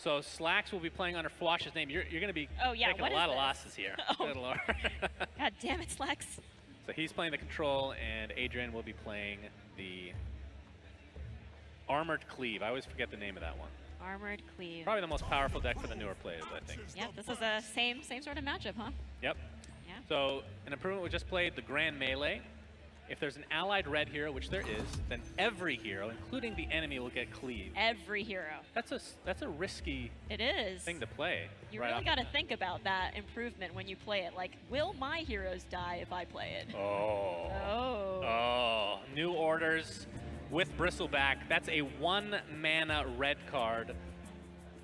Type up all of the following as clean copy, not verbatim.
so Slacks will be playing under Fwash's name. You're going to be taking a lot of losses here. Oh. Good lord. God damn it, Slacks. So he's playing the control, and Adrian will be playing the Armored Cleave. I always forget the name of that one. Armored Cleave. Probably the most powerful deck for the newer players, I think. Yep, this is a same sort of matchup, huh? Yep. Yeah. So an improvement we just played, the Grand Melee. If there's an allied red hero, which there is, then every hero, including the enemy, will get cleave. Every hero. That's a risky thing to play. You really got to think about that improvement when you play it. Like, will my heroes die if I play it? Oh. Oh. Oh. New orders with Bristleback. That's a 1-mana red card.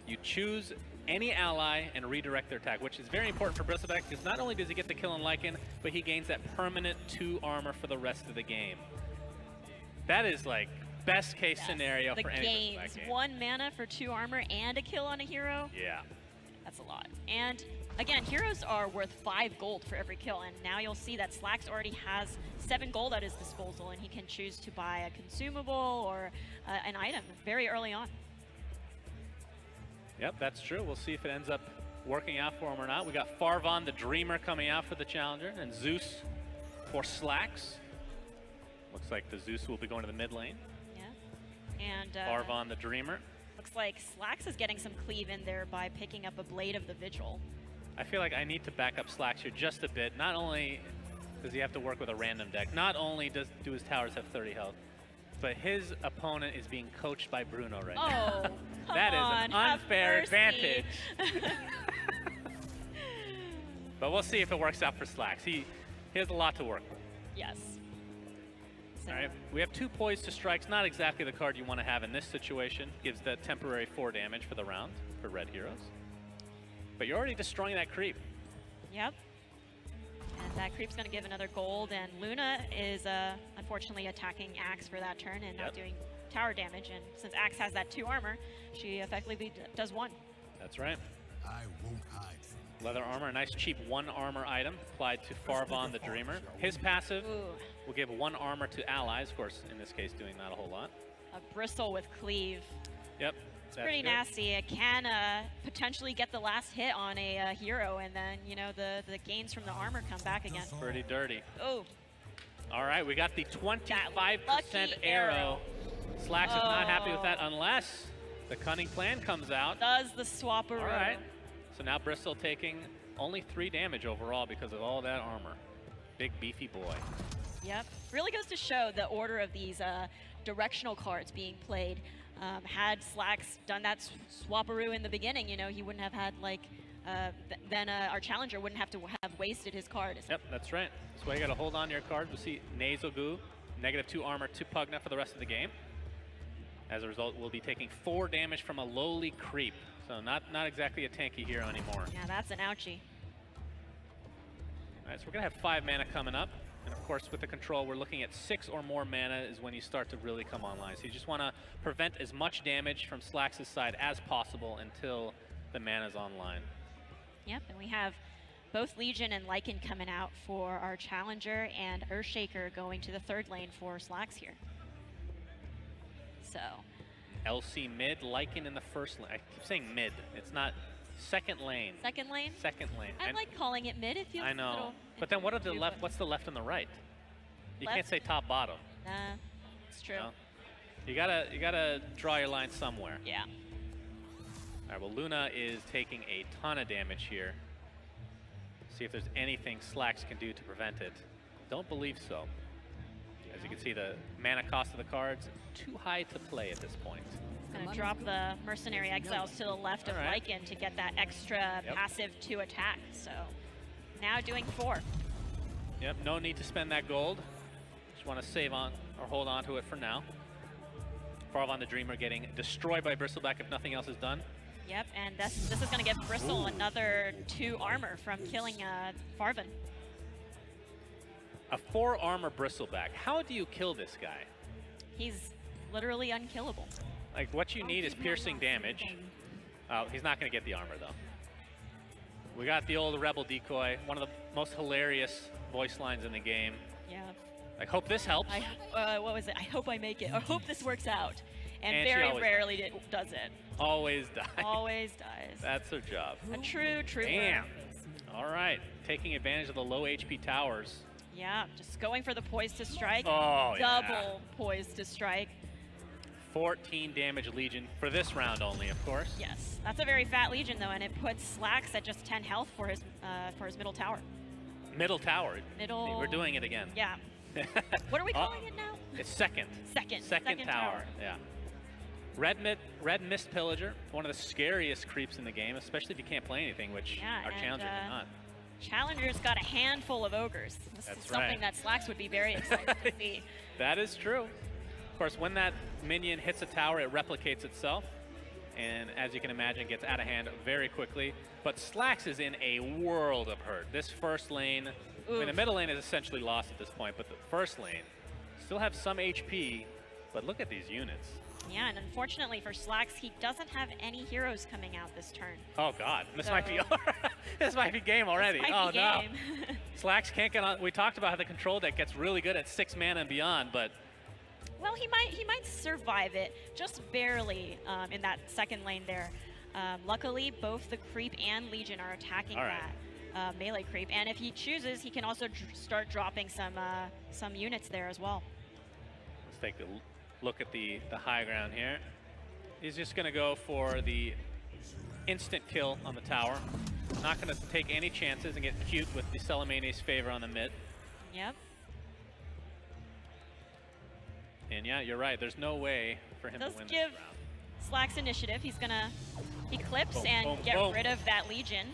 You choose any ally and redirect their attack, which is very important for Bristleback because not only does he get the kill on Lycan, but he gains that permanent 2 armor for the rest of the game. That is like best case scenario for any Bristleback game. 1 mana for 2 armor and a kill on a hero. Yeah. That's a lot. And again, heroes are worth 5 gold for every kill, and now you'll see that Slacks already has 7 gold at his disposal, and he can choose to buy a consumable or an item very early on. Yep, that's true. We'll see if it ends up working out for him or not. We got Farvon the Dreamer coming out for the Challenger, and Zeus for Slacks. Looks like the Zeus will be going to the mid lane. Yeah. And Farvon the Dreamer. Looks like Slacks is getting some cleave in there by picking up a Blade of the Vigil. I feel like I need to back up Slacks here just a bit. Not only does he have to work with a random deck, not only do his towers have 30 health, but his opponent is being coached by Bruno right now. Oh, that is an unfair advantage. But we'll see if it works out for Slacks. He has a lot to work with. Yes. So. All right, we have 2 Poised to Strikes. Not exactly the card you want to have in this situation. Gives that temporary 4 damage for the round for red heroes. But you're already destroying that creep. Yep. And that creep's going to give another gold, and Luna is unfortunately attacking Axe for that turn and not doing tower damage. And since Axe has that 2 armor, she effectively does 1. That's right. I won't hide. Leather armor, a nice cheap 1 armor item applied to Farvon the Dreamer. His passive will give 1 armor to allies, of course, in this case doing not a whole lot. A Bristle with cleave. Yep. It's pretty nasty. It can potentially get the last hit on a hero, and then, you know, the gains from the armor come back again. Pretty dirty. Oh. All right, we got the 25% arrow. Slacks is not happy with that unless the Cunning Plan comes out. Does the swapperoo. All right. So now Bristol taking only 3 damage overall because of all that armor. Big beefy boy. Yep. Really goes to show the order of these directional cards being played. Had Slacks done that swapperoo in the beginning, you know, he wouldn't have had like, then our challenger wouldn't have to have wasted his card. Yep, that's right. That's why you got to hold on to your cards. We'll see Nasal Goo, -2 armor to Pugna for the rest of the game. As a result, we'll be taking 4 damage from a lowly creep. So not exactly a tanky hero anymore. Yeah, that's an ouchie. All right, so we're going to have 5 mana coming up. And of course, with the control, we're looking at 6 or more mana is when you start to really come online. So you just want to prevent as much damage from Slacks' side as possible until the mana's online. Yep, and we have both Legion and Lycan coming out for our Challenger, and Earthshaker going to the 3rd lane for Slacks here. So. LC mid, Lycan in the 1st lane. I keep saying mid. It's not 2nd lane. 2nd lane? 2nd lane. I like calling it mid. It feels I know. a little, but then what are the left? What's the left and the right? You can't say top bottom. Nah, it's true. No? You gotta draw your line somewhere. Yeah. All right. Well, Luna is taking a ton of damage here. See if there's anything Slacks can do to prevent it. Don't believe so. As you can see, the mana cost of the cards too high to play at this point. Gonna drop the Mercenary Exiles to the left of Lycan to get that extra passive to attack. So now doing 4. Yep, no need to spend that gold. Just want to save on or hold on to it for now. Farvon the Dreamer getting destroyed by Bristleback if nothing else is done. Yep, and this is going to give Bristle another 2 armor from killing Farvon. A 4 armor Bristleback. How do you kill this guy? He's literally unkillable. Like, what you need is piercing damage. Oh, he's not going to get the armor, though. We got the old Rebel Decoy, one of the most hilarious voice lines in the game. Yeah. I hope this helps. what was it? I hope I make it. I hope this works out. And very rarely does it. Always dies. Always dies. That's her job. A true Damn. All right, taking advantage of the low HP towers. Yeah, just going for the poise to strike. Oh, Double poise to strike. 14 damage Legion for this round only, of course. Yes, that's a very fat Legion though, and it puts Slacks at just 10 health for his middle tower. Middle tower. Middle. We're doing it again. Yeah. What are we calling it now? It's second. Second tower. Yeah. Red Mist Pillager, one of the scariest creeps in the game, especially if you can't play anything, which our Challenger cannot. Challenger's got a handful of ogres. This is something that Slacks would be very excited to see. That is true. Of course, when that minion hits a tower, it replicates itself. And as you can imagine, gets out of hand very quickly. But Slacks is in a world of hurt. This first lane, I mean, the middle lane is essentially lost at this point, but the first lane still have some HP, but look at these units. Yeah, and unfortunately for Slacks, he doesn't have any heroes coming out this turn. Oh God, this might be this might be game already. Oh no. Slacks can't get on. We talked about how the control deck gets really good at 6 mana and beyond, but well, he might survive it just barely in that second lane there. Luckily, both the creep and Legion are attacking that melee creep, and if he chooses, he can also start dropping some units there as well. Let's take a look at the high ground here. He's just going to go for the instant kill on the tower. Not going to take any chances and get cute with the Salamani's favor on the mid. Yep. And yeah, you're right. There's no way for him to win this round. Slacks initiative. He's going to Eclipse and get rid of that Legion.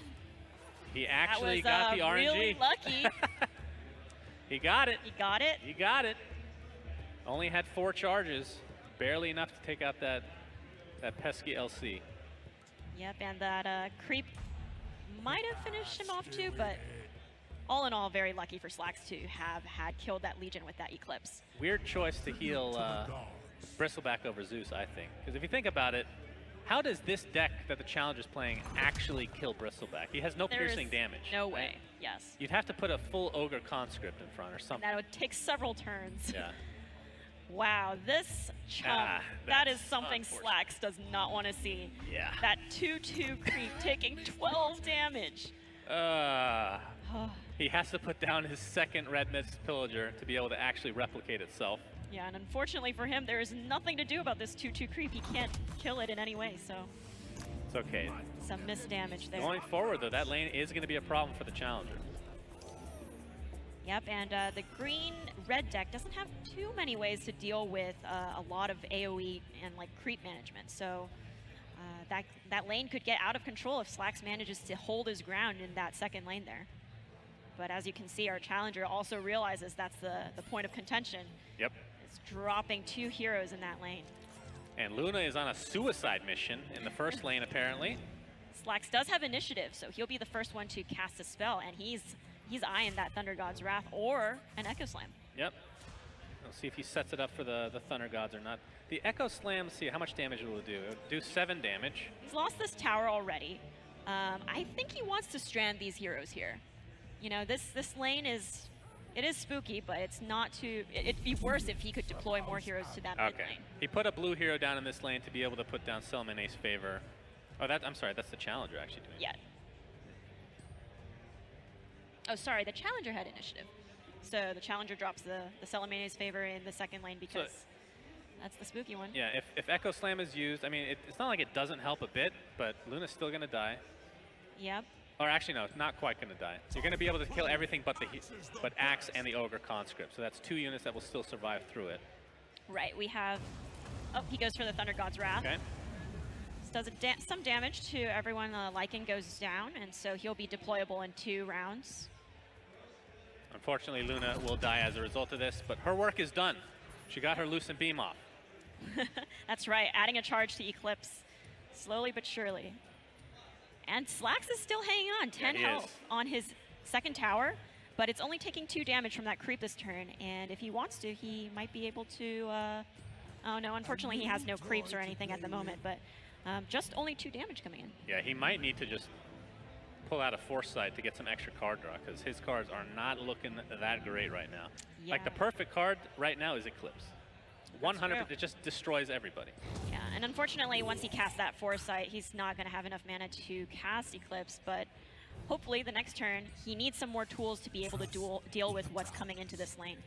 He actually got the RNG. Really lucky. He got it. He got it. He got it. Only had 4 charges, barely enough to take out that pesky LC. Yep, and that creep might have finished him off too, but all in all, very lucky for Slacks to have had killed that Legion with that Eclipse. Weird choice to heal Bristleback over Zeus, I think. Because if you think about it, how does this deck that the Challenger's playing actually kill Bristleback? He has no piercing damage. No way, yes. You'd have to put a full Ogre Conscript in front or something. And that would take several turns. Yeah. Wow, this chump, that is something Slacks does not want to see. Yeah. That 2/2 creep taking 12 damage. He has to put down his second Red Mist Pillager to be able to actually replicate itself. Yeah, and unfortunately for him, there is nothing to do about this 2/2 creep. He can't kill it in any way, so. It's okay. Some missed damage there. Going forward, though, that lane is going to be a problem for the Challenger. Yep, and the green-red deck doesn't have too many ways to deal with a lot of AoE and like creep management. So that lane could get out of control if Slacks manages to hold his ground in that second lane there. But as you can see, our Challenger also realizes that's the point of contention. Yep. It's dropping 2 heroes in that lane. And Luna is on a suicide mission in the first lane, apparently. Slacks does have initiative, so he'll be the first one to cast a spell, and he's eyeing that Thunder God's Wrath or an Echo Slam. Yep. We'll see if he sets it up for the Thunder Gods or not. The Echo Slam, let's see, how much damage will it do? It will do 7 damage. He's lost this tower already. I think he wants to strand these heroes here. You know, this lane is spooky, but it's not too. It'd be worse if he could deploy more heroes to that mid lane. He put a blue hero down in this lane to be able to put down Selmane's favor. Oh, I'm sorry, that's the Challenger actually doing it. Yeah. Oh, sorry, the Challenger had initiative. So the Challenger drops the Selmane's favor in the second lane because that's the spooky one. Yeah, if Echo Slam is used, I mean, it's not like it doesn't help a bit, but Luna's still going to die. Yep. Or actually, no, it's not quite going to die. So you're going to be able to kill everything but Axe and the Ogre Conscript. So that's 2 units that will still survive through it. Right, we have... Oh, he goes for the Thunder God's Wrath. Okay. This does some damage to everyone. Lycan goes down, and so he'll be deployable in 2 rounds. Unfortunately, Luna will die as a result of this, but her work is done. She got her Lucent Beam off. That's right, adding a charge to Eclipse. Slowly but surely. And Slacks is still hanging on, 10 health on his second tower, but it's only taking 2 damage from that creep this turn, and if he wants to, he might be able to, oh no, unfortunately he has no creeps or anything at the moment, but just only 2 damage coming in. Yeah, he might need to just pull out a Foresight to get some extra card draw, because his cards are not looking that great right now. Yeah. Like the perfect card right now is Eclipse. 100%, it just destroys everybody. Yeah, and unfortunately, once he casts that Foresight, he's not going to have enough mana to cast Eclipse, but hopefully the next turn, he needs some more tools to be able to deal with what's coming into this lane.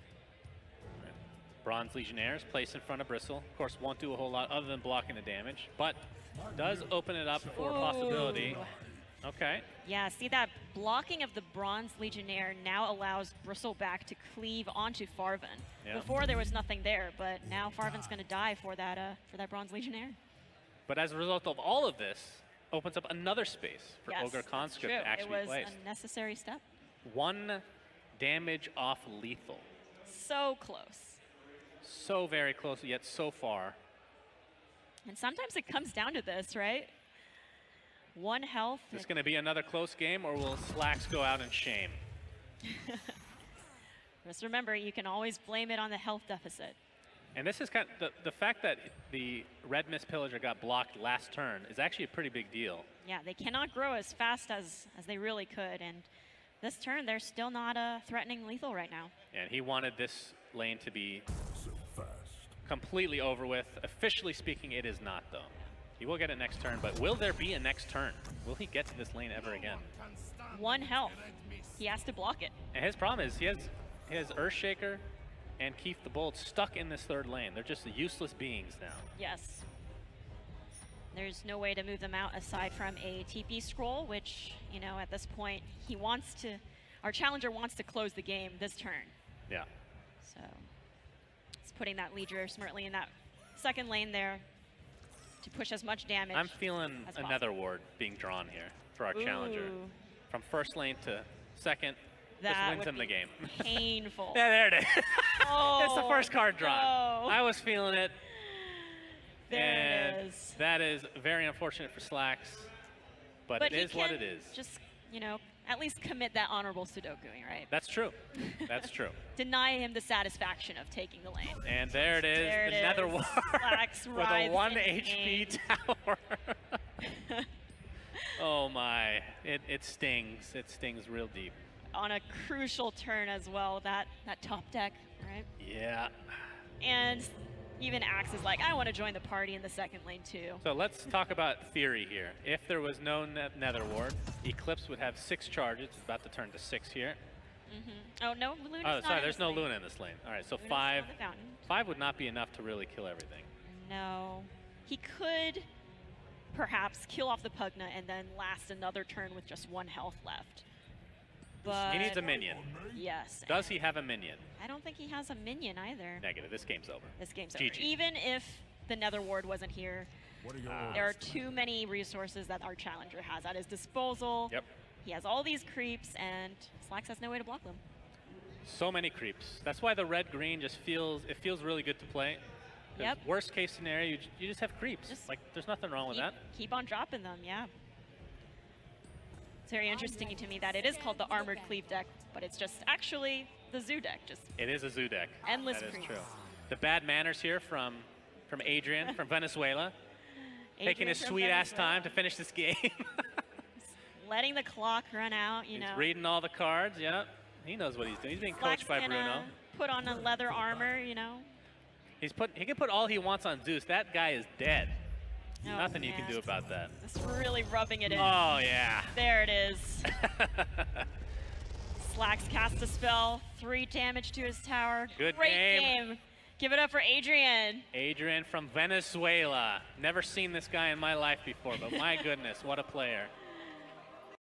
Bronze Legionnaires placed in front of Bristle. Of course, won't do a whole lot other than blocking the damage, but does open it up for a possibility. Okay. Yeah, see that blocking of the Bronze Legionnaire now allows Bristleback to cleave onto Farvan. Yeah. Before there was nothing there, but now Farvan's going to die for that Bronze Legionnaire. But as a result of all of this, opens up another space for Ogre Conscript to actually be placed. It was a necessary step. 1 damage off lethal. So close. So very close, yet so far. And sometimes it comes down to this, right? 1 health. Is this going to be another close game, or will Slacks go out in shame? Just remember, you can always blame it on the health deficit. And this is kind of, the fact that the Red Mist Pillager got blocked last turn is actually a pretty big deal. Yeah, they cannot grow as fast as they really could, and this turn they're still not threatening lethal right now. And he wanted this lane to be completely over with. Officially speaking, it is not, though. He will get it next turn, but will there be a next turn? Will he get to this lane ever again? 1 health. He has to block it. And his problem is he has Earthshaker and Keith the Bold stuck in this 3rd lane. They're just useless beings now. Yes. There's no way to move them out aside from a TP scroll, which, you know, at this point, our challenger wants to close the game this turn. Yeah. So, he's putting that Legion smartly in that 2nd lane there to push as much damage. I'm feeling another ward being drawn here for our challenger. From 1st lane to 2nd, this wins him the game. Painful. Yeah, there it is. Oh, it's the 1st card drawn. No. I was feeling it. There it is. That is very unfortunate for Slacks, but it is what it is. Just, you know, at least commit that honorable Sudokuing, right? That's true. That's true. Deny him the satisfaction of taking the lane. And there it is. There the Nether Ward with a 1 HP tower. Oh my. It stings. It stings real deep. On a crucial turn as well, that top deck, right? Yeah. And even Axe is like, I want to join the party in the 2nd lane too. So let's talk about theory here. If there was no Nether Ward, Eclipse would have 6 charges. It's about to turn to 6 here. Oh, no, Luna's not sorry, there's no Luna in this lane. All right, so Luna's 5 would not be enough to really kill everything. No. He could perhaps kill off the Pugna and then last another turn with just 1 health left. But he needs a minion. Yes. Does he have a minion? I don't think he has a minion either. Negative. This game's over. This game's GG. over. Even if the Nether Ward wasn't here, there are too many resources that our challenger has at his disposal. Yep. He has all these creeps, and Slacks has no way to block them. So many creeps. That's why the red-green just feels really good to play. Yep. Worst case scenario, you just have creeps. Like, there's nothing wrong with that. Keep on dropping them, yeah. It's very interesting to me that it is called the Armored Cleave deck, but it's just actually the Zoo deck. It is a Zoo deck. Endless creeps. That is true. The bad manners here from Adrian from Venezuela. Taking his sweet-ass time to finish this game. Letting the clock run out, you know. He's reading all the cards, yeah. He knows what he's doing. He's being coached by Bruno. Put on a leather armor, you know. He can put all he wants on Zeus. That guy is dead. Oh, Nothing you can do about that. It's really rubbing it in. Oh, yeah. There it is. Slacks cast a spell, 3 damage to his tower. Good Great game. Give it up for Adrian. Adrian from Venezuela. Never seen this guy in my life before, but my goodness, what a player.